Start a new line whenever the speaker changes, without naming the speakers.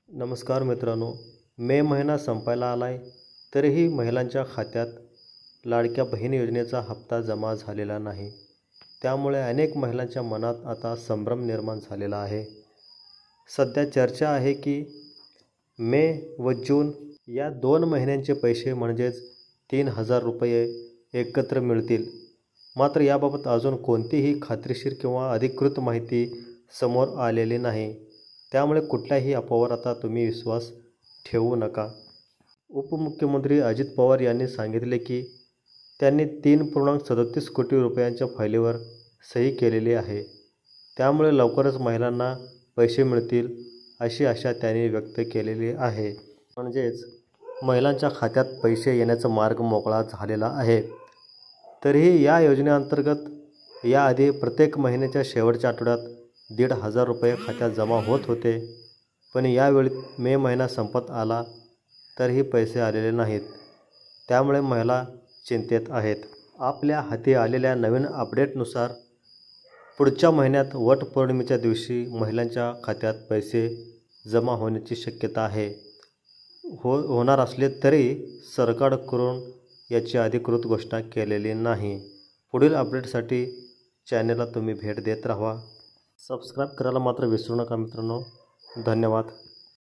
नमस्कार मित्रांनो, मे महिना संपायला आलाय तरीही महिलांच्या खात्यात लाडक्या बहीण योजनेचा हप्ता जमा झालेला नाही. त्यामुळे अनेक महिलांच्या मनात आता संभ्रम निर्माण झालेला आहे. सध्या चर्चा आहे की मे व जून या 2 महिन्यांचे पैसे म्हणजेच 3,000 रुपये एकत्र मिळतील. मात्र याबाबत अजून कोणतीही खात्रीशीर किंवा अधिकृत माहिती समोर आलेली नाही. त्यामुळे कुठल्याही अफवावर आता तुम्ही विश्वास ठेवू नका. उपमुख्यमंत्री अजित पवार यांनी सांगितले की त्यांनी 3.37 कोटी रुपयांच्या फाईलीवर सही केलेली आहे. त्यामुळे लवकरच महिलांना पैसे मिळतील अशी आशा त्यांनी व्यक्त केलेली आहे. म्हणजेच महिलांच्या खात्यात पैसे येण्याचा मार्ग मोकळा झालेला आहे. तरीही या योजनेअंतर्गत याआधी प्रत्येक महिन्याच्या शेवटच्या आठवड्यात 1,500 रुपये खात्यात जमा होत होते. पण यावेळी मे महिना संपत आला तरीही पैसे आलेले नाहीत. त्यामुळे महिला चिंतेत आहेत. आपल्या हाती आलेल्या नवीन अपडेटनुसार पुढच्या महिन्यात वटपौर्णिमेच्या दिवशी महिलांच्या खात्यात पैसे जमा होण्याची शक्यता आहे. होणार असले तरी सरकारकडून याची अधिकृत घोषणा केलेली नाही. पुढील अपडेटसाठी चॅनेलला तुम्ही भेट देत राहा. सबस्क्राईब करायला मात्र विसरू नका मित्रांनो. धन्यवाद.